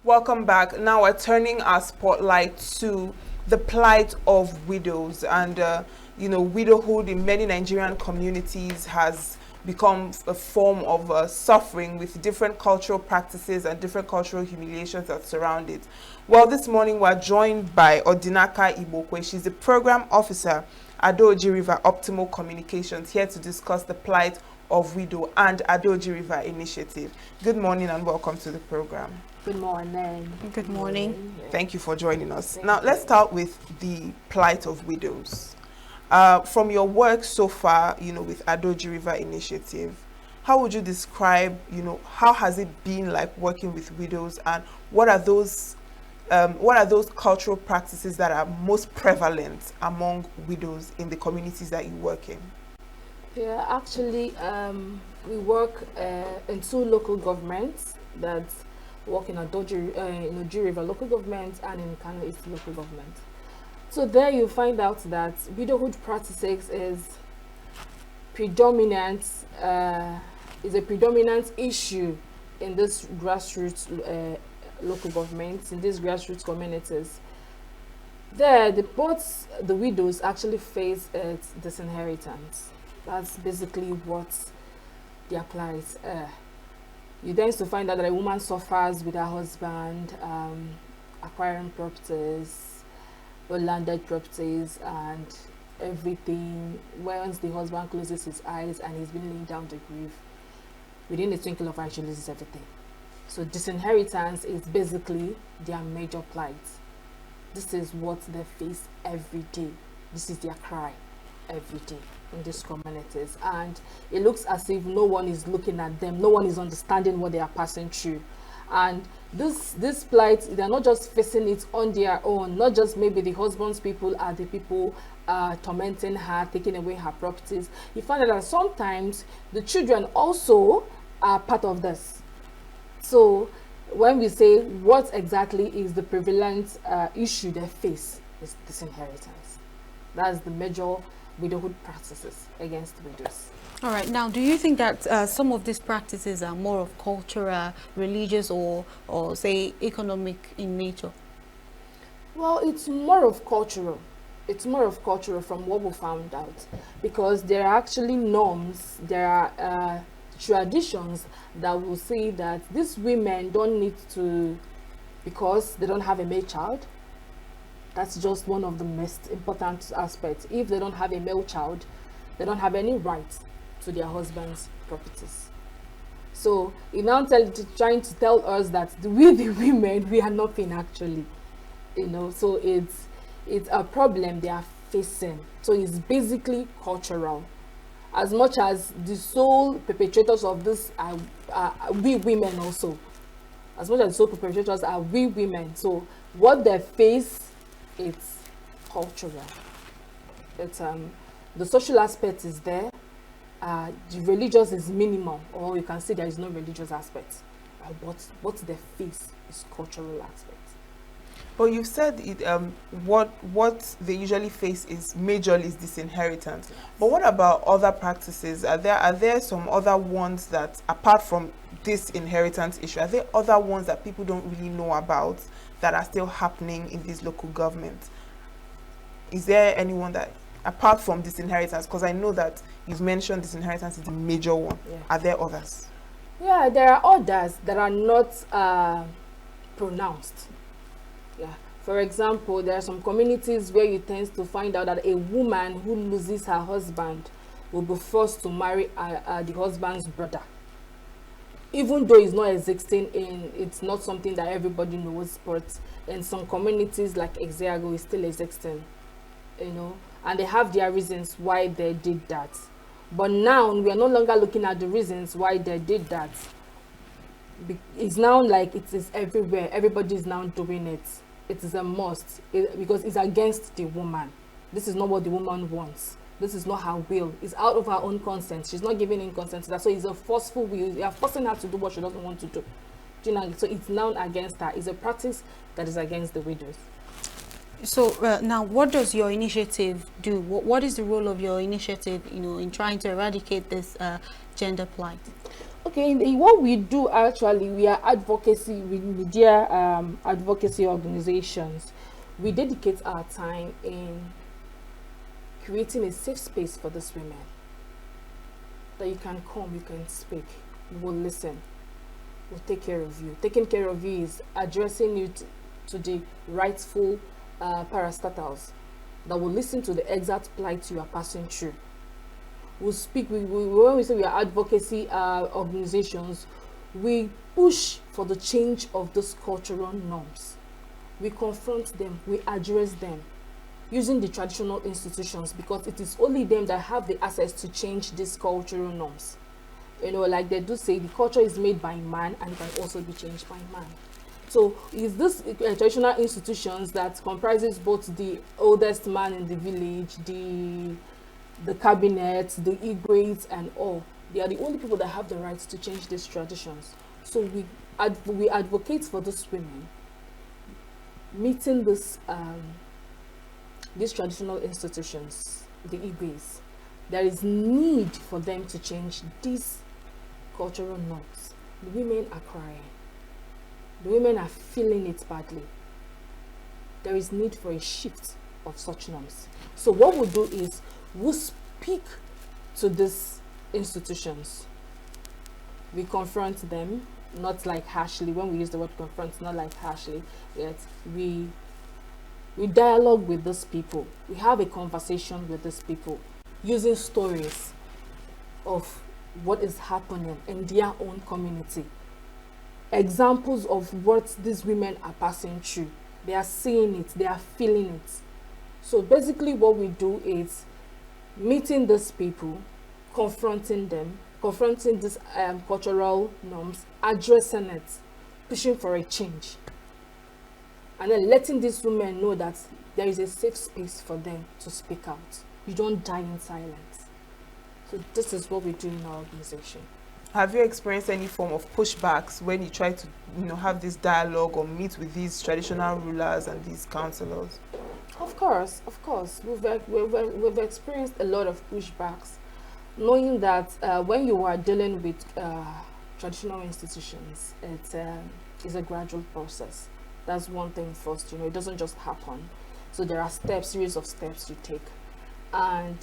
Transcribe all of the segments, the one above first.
Welcome back. Now we're turning our spotlight to the plight of widows, and widowhood in many Nigerian communities has become a form of suffering, with different cultural practices and different cultural humiliations that surround it. Well, this morning we're joined by Odinaka Ibokwe. She's the program officer at Adaojiriver Optimal Communications, here to discuss the plight of widow and Adaojiriver initiative. Good morning and welcome to the program. Good morning. Good morning. Thank you for joining us. Now, let's start with the plight of widows. From your work so far, with Adaojiriver initiative, how would you describe, how has it been like working with widows, and what are those cultural practices that are most prevalent among widows in the communities that you work in? Yeah, actually, we work in two local governments that work in Adaojiriver local government and in Kano East local government. So there you find out that widowhood practices is a predominant issue in this grassroots local governments, in these grassroots communities. There, both the widows actually face disinheritance. That's basically what their plight. You then to find out that a woman suffers with her husband acquiring properties, or landed properties, and everything. Once the husband closes his eyes and he's been laying down the grief, within a twinkle of eye, she loses everything. So disinheritance is basically their major plight. This is what they face every day. This is their cry every day in these communities, and it looks as if no one is looking at them, no one is understanding what they are passing through. And this plight, they're not just facing it on their own, not just maybe the husband's people are the people tormenting her, taking away her properties. You find out that sometimes the children also are part of this. So when we say what exactly is the prevalent issue they face, is disinheritance. That's the major widowhood practices against widows. All right. Now, do you think that some of these practices are more of cultural, religious, or say economic in nature? Well, it's more of cultural. It's more of cultural from what we found out, because there are actually norms, there are traditions that will say that these women don't need to, because they don't have a male child. That's just one of the most important aspects. If they don't have a male child, they don't have any rights to their husband's properties. So it now trying to tell us that we the women, we are nothing actually. So it's a problem they are facing. So it's basically cultural. As much as the sole perpetrators of this are we women also. As much as the sole perpetrators are we women. So what they face, it's cultural. It's the social aspect is there. The religious is minimal, or you can say there is no religious aspect. What they face is cultural aspect. But you've said it, what they usually face is majorly disinheritance. But what about other practices? Are there some other ones that, apart from this inheritance issue, are there other ones that people don't really know about that are still happening in these local governments? Is there anyone that, apart from disinheritance, because I know that you've mentioned disinheritance is a major one, are there others? Yeah, there are others that are not pronounced. Yeah. For example, there are some communities where you tend to find out that a woman who loses her husband will be forced to marry the husband's brother. Even though it's not existing it's not something that everybody knows, but in some communities like Exiago, it's still existing, and they have their reasons why they did that. But now we are no longer looking at the reasons why they did that. It's now like it is everywhere. Everybody is now doing it. It is a must, because it's against the woman. This is not what the woman wants. This is not her will. It's out of her own consent. She's not giving in consent to that. So it's a forceful will. You are forcing her to do what she doesn't want to do. So it's now against her. It's a practice that is against the widows. So now, what does your initiative do? What is the role of your initiative, in trying to eradicate this gender plight? Okay, what we do actually, we are advocacy, we media advocacy organizations. We dedicate our time in creating a safe space for these women. That you can come, you can speak, we will listen, we'll take care of you. Taking care of you is addressing you to the rightful parastatals that will listen to the exact plight you are passing through. We'll speak, when we say we are advocacy organizations, we push for the change of those cultural norms. We confront them, we address them using the traditional institutions, because it is only them that have the access to change these cultural norms. You know, like they do say, the culture is made by man and can also be changed by man. So is this traditional institutions that comprises both the oldest man in the village, the cabinet, the Igwes and all. They are the only people that have the rights to change these traditions. So we advocate for these women meeting these traditional institutions, the Igwes. There is need for them to change these cultural norms. The women are crying. The women are feeling it badly. There is need for a shift of such norms. So what we'll do is we'll speak to these institutions. We confront them, not like harshly. When we use the word confront, not like harshly, yet we dialogue with these people. We have a conversation with these people using stories of what is happening in their own community. Examples of what these women are passing through. They are seeing it, they are feeling it. So basically what we do is meeting these people, confronting them, confronting these cultural norms, addressing it, pushing for a change. And then letting these women know that there is a safe space for them to speak out. You don't die in silence. So this is what we do in our organization. Have you experienced any form of pushbacks when you try to, have this dialogue or meet with these traditional rulers and these counselors? Of course. We've experienced a lot of pushbacks, knowing that when you are dealing with traditional institutions, it is a gradual process. That's one thing first, it doesn't just happen. So there are series of steps you take. And,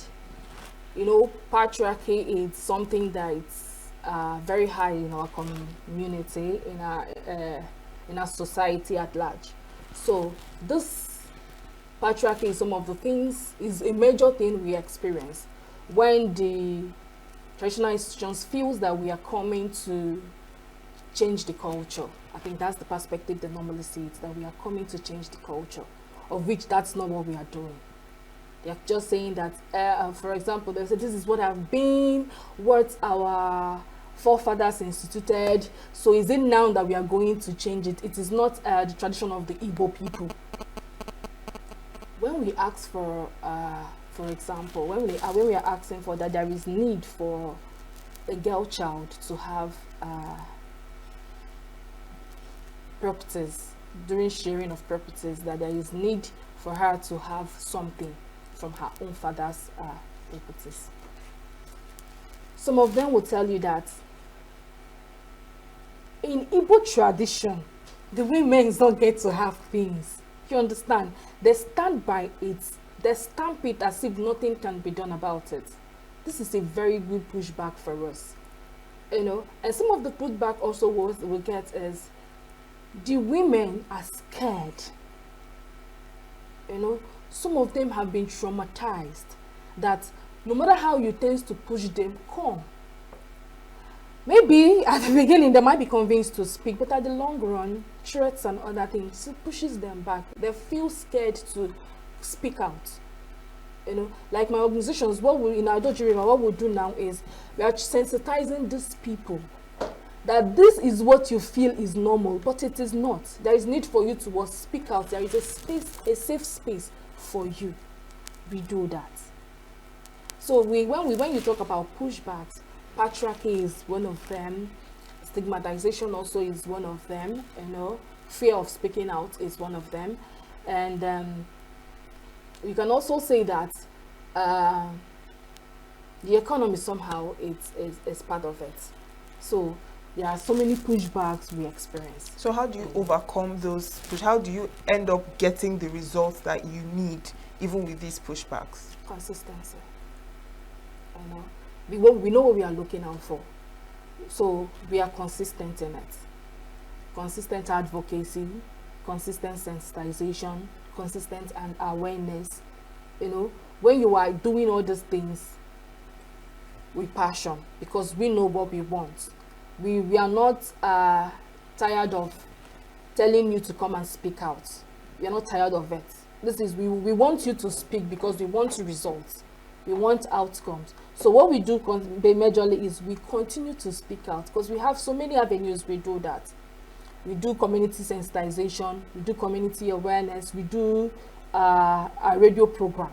patriarchy is something that's very high in our community, in our society at large. So this patriarchy is is a major thing we experience when the traditional institutions feels that we are coming to change the culture. I think that's the perspective they normally see it, that we are coming to change the culture, of which that's not what we are doing. They're just saying that, for example, they say this is what have been, what our forefathers instituted. So is it now that we are going to change it? It is not the tradition of the Igbo people. When we ask for example, when we are asking for that, there is need for a girl child to have properties, during sharing of properties, that there is need for her to have something from her own father's properties. Some of them will tell you that in Igbo tradition, the women don't get to have things. You understand? They stand by it. They stamp it as if nothing can be done about it. This is a very good pushback for us. And some of the pushback also we get is the women are scared. Some of them have been traumatized that no matter how you tend to push them, come. Maybe at the beginning they might be convinced to speak, but at the long run, threats and other things, it pushes them back. They feel scared to speak out. Like my organizations, in Adaojiriver, what we do now is we are sensitizing these people that this is what you feel is normal, but it is not. There is need for you to speak out. There is a safe space for you. We do that. So when you talk about pushbacks, patriarchy is one of them. Stigmatization also is one of them. Fear of speaking out is one of them, and you can also say that the economy somehow is part of it. So there are so many pushbacks we experience. So how do you overcome those how do you end up getting the results that you need even with these pushbacks? Consistency. You know, we know what we are looking out for. So we are consistent in it. Consistent advocacy, consistent sensitization, consistent and awareness. You know, when you are doing all these things with passion, because we know what we want. We are not tired of telling you to come and speak out. We are not tired of it. This is, we want you to speak because we want results. We want outcomes. So what we do majorly is we continue to speak out, because we have so many avenues we do that. We do community sensitization, we do community awareness, we do a radio program,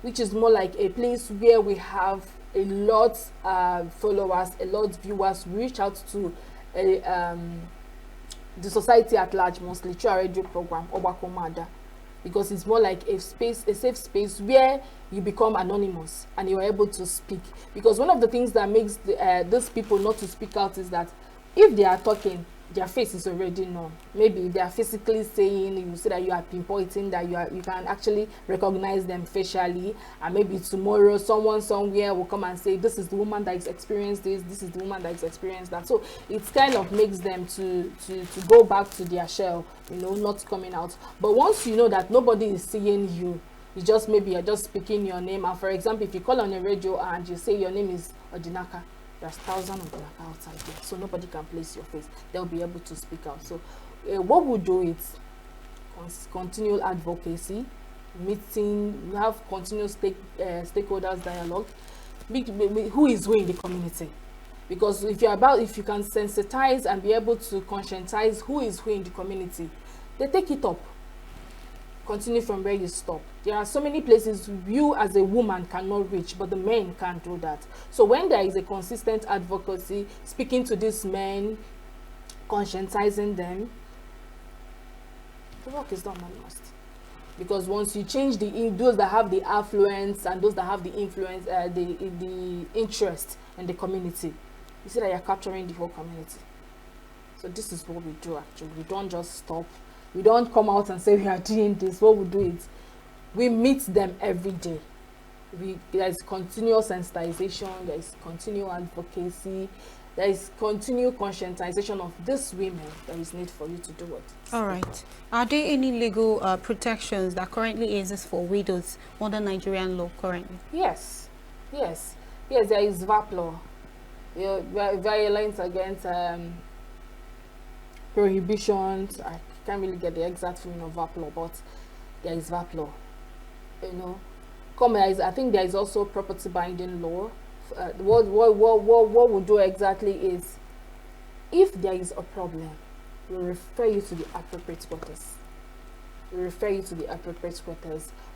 which is more like a place where we have a lot followers, a lot viewers. We reach out to the society at large, mostly through our radio program, Obakomada, because it's more like a space, a safe space where you become anonymous and you're able to speak. Because one of the things that makes those people not to speak out is that if they are talking, their face is already known. Maybe they are physically saying, you see that you are pinpointing, that you can actually recognize them facially, and maybe tomorrow someone somewhere will come and say, this is the woman that has experienced this is the woman that has experienced that. So it kind of makes them to go back to their shell, you know, not coming out. But once you know that nobody is seeing you, you just, maybe you're just speaking your name, and for example, if you call on a radio and you say your name is Odinaka, there's thousands of them outside there, so nobody can place your face. They'll be able to speak out. So what we do is continual advocacy, meeting, we have continuous stakeholders dialogue, who is who in the community. Because if you can sensitize and be able to conscientize who is who in the community, they take it up. Continue from where you stop. There are so many places you as a woman cannot reach, but the men can't do that. So when there is a consistent advocacy, speaking to these men, conscientizing them, the work is done almost. Because once you change those that have the affluence and those that have the influence, the interest in the community, you see that you're capturing the whole community. So this is what we do actually. We don't just stop. We don't come out and say we are doing this. What we do is we meet them every day. There is continuous sensitization, there is continual advocacy, there is continual conscientization of these women. There is need for you to do it. All right. Are there any legal protections that currently exist for widows under Nigerian law currently? Yes. There is VAP law. Violence against prohibitions. I can't really get the exact meaning of VAP law, but there is VAP law. You know, I think there is also property binding law. What we do exactly is, if there is a problem, we refer you to the appropriate quarters.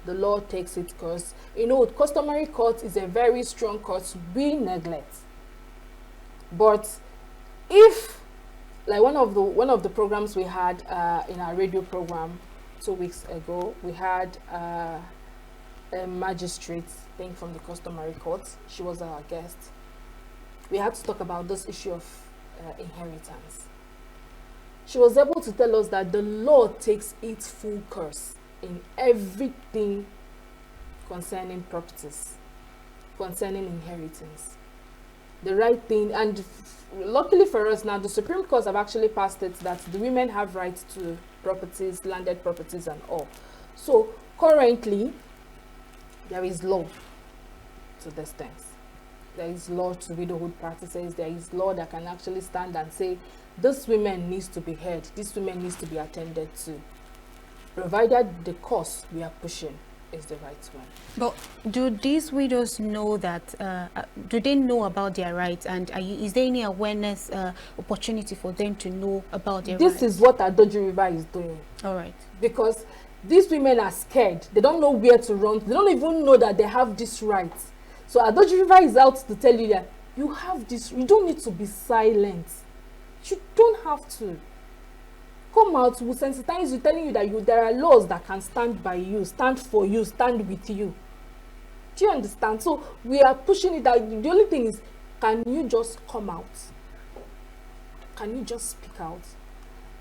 The law takes its course. You know, customary court is a very strong court we neglect. But if, like one of the programs we had in our radio program 2 weeks ago, we had a magistrate, I think from the customary court. She was our guest. We had to talk about this issue of inheritance. She was able to tell us that the law takes its full course in everything concerning properties, concerning inheritance. The right thing, and luckily for us now, the Supreme Court have actually passed it that the women have rights to properties, landed properties and all. So currently, there is law to these things. There is law to widowhood practices. There is law that can actually stand and say, this women needs to be heard, this women needs to be attended to, provided the cause we are pushing is the right one. But do these widows know that, do they know about their rights, and is there any awareness opportunity for them to know about their rights? This is what Adaojiriver is doing. All right. Because these women are scared. They don't know where to run. They don't even know that they have this right. So Adaojiriver is out to tell you that you have this. You don't need to be silent. You don't have to. Come out, we'll sensitize you, telling you that there are laws that can stand by you, stand for you, stand with you. Do you understand? So we are pushing it out. The only thing is, can you just come out? can you just speak out?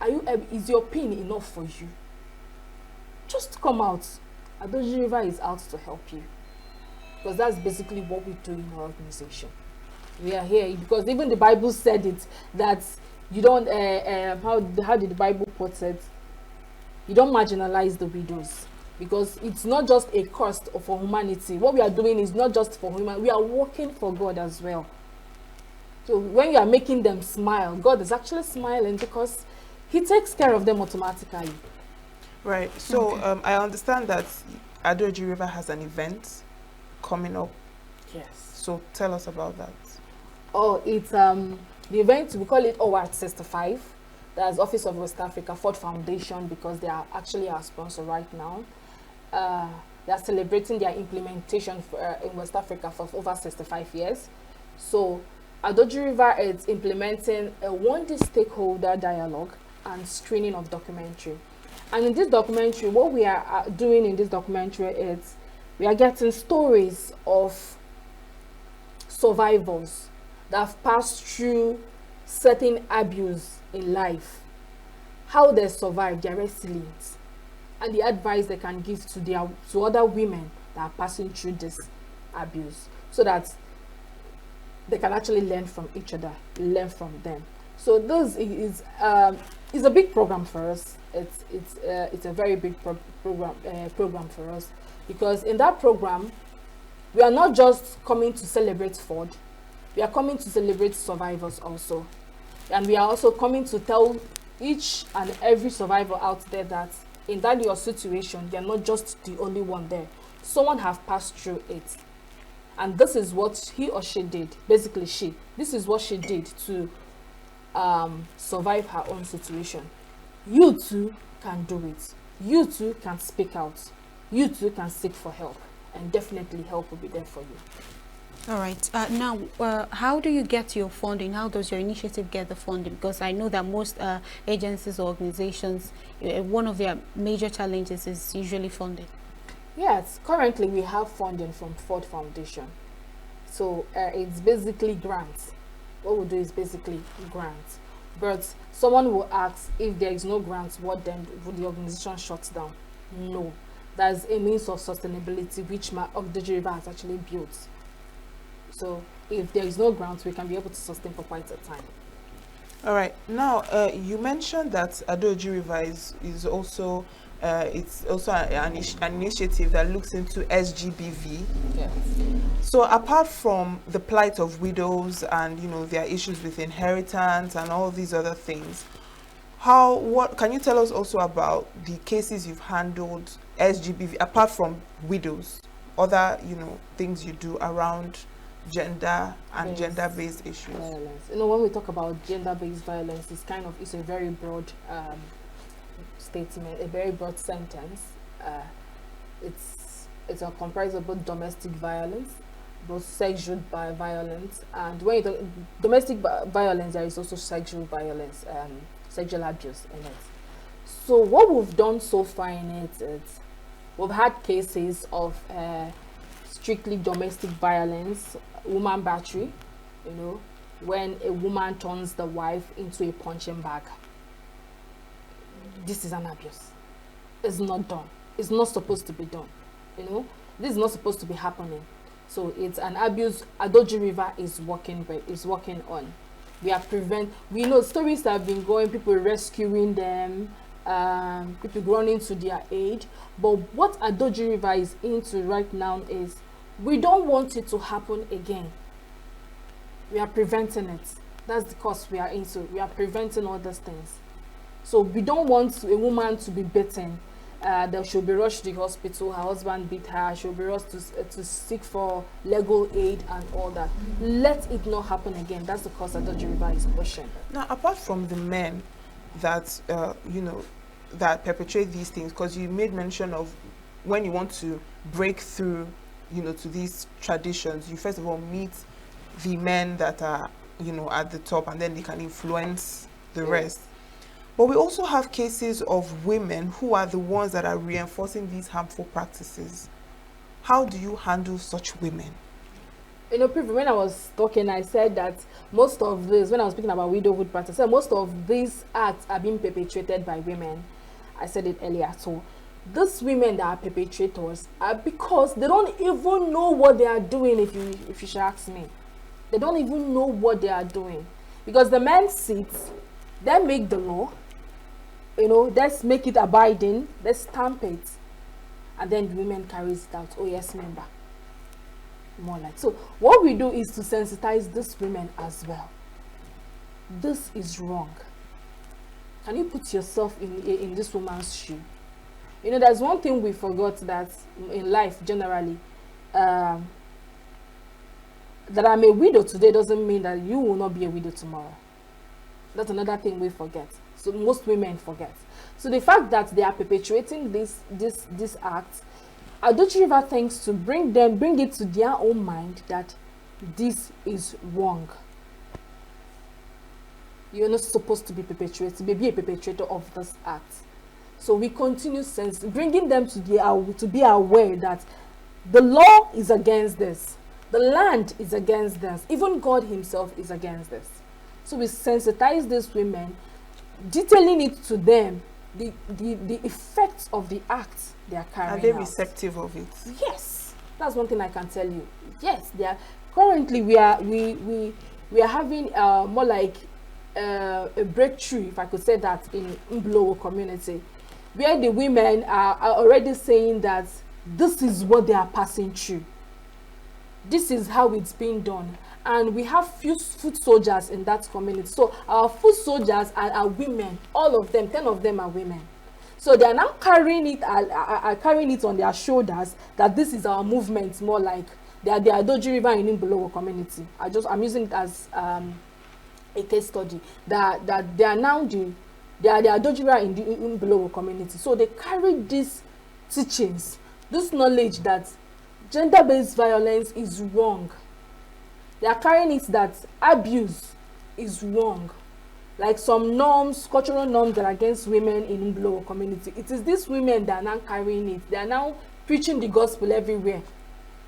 Are you? Is your pain enough for you? Just come out. Adaojiriver is out to help you, because that's basically what we do in our organization. We are here because even the Bible said it, that you don't. How did the Bible put it? You don't marginalize the widows, because it's not just a cost for humanity. What we are doing is not just for human. We are working for God as well. So when you are making them smile, God is actually smiling because He takes care of them automatically. Right. So I understand that Adaojiriver has an event coming up. Yes. So tell us about that. Oh, it's the event, we call it OWAT 65. That's Office of West Africa Ford Foundation, because they are actually our sponsor right now. They are celebrating their implementation in West Africa for over 65 years. So Adaojiriver is implementing a one-day stakeholder dialogue and screening of documentary. And in this documentary, what we are doing in this documentary is we are getting stories of survivors that have passed through certain abuse in life, how they survive, their resilience, and the advice they can give to other women that are passing through this abuse, so that they can actually learn from each other, learn from them. So this is a big program for us. It's a very big program for us, because in that program we are not just coming to celebrate Ford, we are coming to celebrate survivors also, and we are also coming to tell each and every survivor out there that in that your situation, you're not just the only one there. Someone have passed through it, and this is what he or she did. Basically, this is what she did to survive her own situation. You too can do it. You too can speak out. You too can seek for help, and definitely help will be there for you. All right. Now, how do you get your funding? How does your initiative get the funding? Because I know that most agencies or organizations, one of their major challenges is usually funding. Yes, currently we have funding from Ford Foundation. So it's basically grants. What we do is basically grants. But someone will ask, if there is no grants, what then would the organization shut down? No. That's a means of sustainability which Adaojiriver has actually built. So if there is no grants, we can be able to sustain for quite a time. All right. Now, you mentioned that Adaojiriver is also it's also an initiative that looks into SGBV. Yes. So apart from the plight of widows and their issues with inheritance and all these other things, what can you tell us also about the cases you've handled SGBV apart from widows, other things you do around gender and gender-based issues? Violence. When we talk about gender-based violence, it's a very broad statement, a very broad sentence. It's comprised of both domestic violence, both sexual violence, and when you talk domestic violence, there is also sexual violence, sexual abuse in it. So what we've done so far in it is we've had cases of strictly domestic violence, woman battery, when a woman turns the wife into a punching bag. This is an abuse. It's not done. It's not supposed to be done. This is not supposed to be happening. So it's an abuse Adaojiriver is working on. We know stories have been going, people rescuing them, people running to their aid. But what Adaojiriver is into right now is we don't want it to happen again. We are preventing it. That's the cause we are into. We are preventing all these things. So we don't want a woman to be beaten. That she'll be rushed to the hospital, her husband beat her, she'll be rushed to seek for legal aid and all that. Let it not happen again. That's the cause Adaojiriver is pushing. Now, apart from the men that that perpetrate these things, because you made mention of when you want to break through to these traditions, you first of all meet the men that are at the top, and then they can influence the rest. But we also have cases of women who are the ones that are reinforcing these harmful practices. How do you handle such women? You know, when I was talking, I said that most of this, when I was speaking about widowhood practice, I said most of these acts are being perpetrated by women. I said it earlier. So these women that are perpetrators are because they don't even know what they are doing, if you should ask me. They don't even know what they are doing. Because the men sit, they make the law, you know, let's make it abiding, let's stamp it, and then the women carries it out. Oh yes, member. More like. So what we do is to sensitize these women as well. This is wrong. Can you put yourself in this woman's shoe? You know, there's one thing we forgot, that in life generally, that I'm a widow today doesn't mean that you will not be a widow tomorrow. That's another thing we forget. So most women forget. So the fact that they are perpetuating this act, Adaojiriver thinks to bring it to their own mind that this is wrong. You're not supposed to be perpetuating, be a perpetrator of this act. So we continue bringing them to be aware that the law is against this, the land is against this, even God himself is against this. So we sensitize these women, detailing it to them, the effects of the act they are carrying out. Are they receptive of it? Yes, that's one thing I can tell you. Yes, they are. Currently, we are having more like a breakthrough, if I could say that, in Mblowo community, where the women are already saying that this is what they are passing through. This is how it's being done. And we have few foot soldiers in that community. So our foot soldiers are women. All of them, 10 of them are women. So they are now carrying it on their shoulders, that this is our movement, more like they are the Adaojiriver in Mblowo community. I'm using it as a case study. That they are now the Adaojiriver in the Mblowo community. So they carry these teachings, this knowledge that gender-based violence is wrong. They are carrying it that abuse is wrong. Like some norms, cultural norms that are against women in Mblowo community. It is these women that are now carrying it. They are now preaching the gospel everywhere.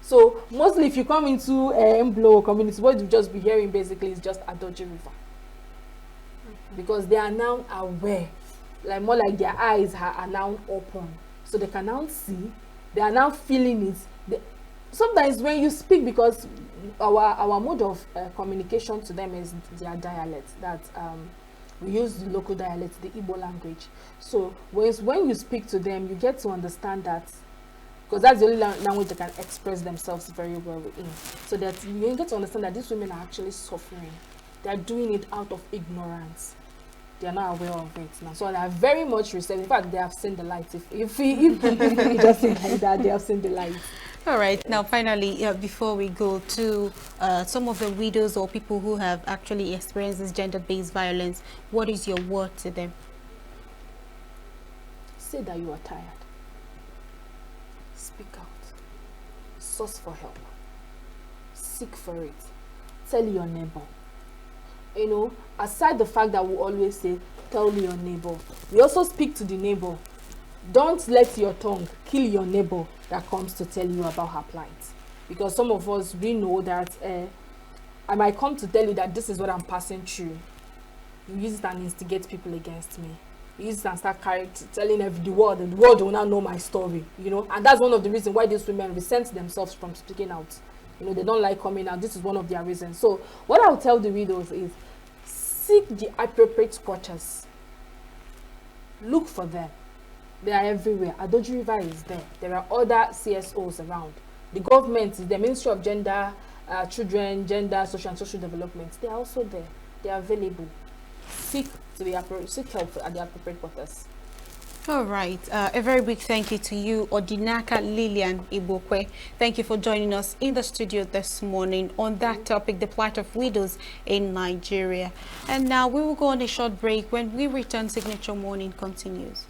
So mostly if you come into Mblowo community, what you just be hearing basically is just Adaojiriver. Because they are now aware. Like more like their eyes are now open. So they can now see. They are now feeling it. Sometimes when you speak, because our mode of communication to them is their dialect, that we use the local dialect, the Igbo language. So when you speak to them, you get to understand that, because that's the only language they can express themselves very well in. So that you get to understand that these women are actually suffering. They are doing it out of ignorance. They are not aware of it now. So they are very much receptive. In fact, they have seen the light. If we just say like that, they have seen the light. All right. Now, finally, before we go to some of the widows or people who have actually experienced this gender-based violence, what is your word to them? Say that you are tired. Speak out. Source for help. Seek for it. Tell your neighbor. You know, aside the fact that we always say, tell your neighbor, we also speak to the neighbor. Don't let your tongue kill your neighbor that comes to tell you about her plight. Because some of us, we know that I might come to tell you that this is what I'm passing through. You use it and instigate people against me. You use it and start telling the world, and the world will not know my story, you know. And that's one of the reasons why these women resent themselves from speaking out. You know, they don't like coming out. This is one of their reasons. So what I'll tell the widows is, seek the appropriate quarters. Look for them. They are everywhere. Adaojiriver is there. There are other CSOs around. The government, the Ministry of Gender, Children, Gender, Social and Social Development, they are also there. They are available. Seek help at the appropriate quarters. All right. A very big thank you to you, Odinaka Lillian Ibokwe. Thank you for joining us in the studio this morning on that topic, the plight of widows in Nigeria. And now we will go on a short break. When we return, Signature Morning continues.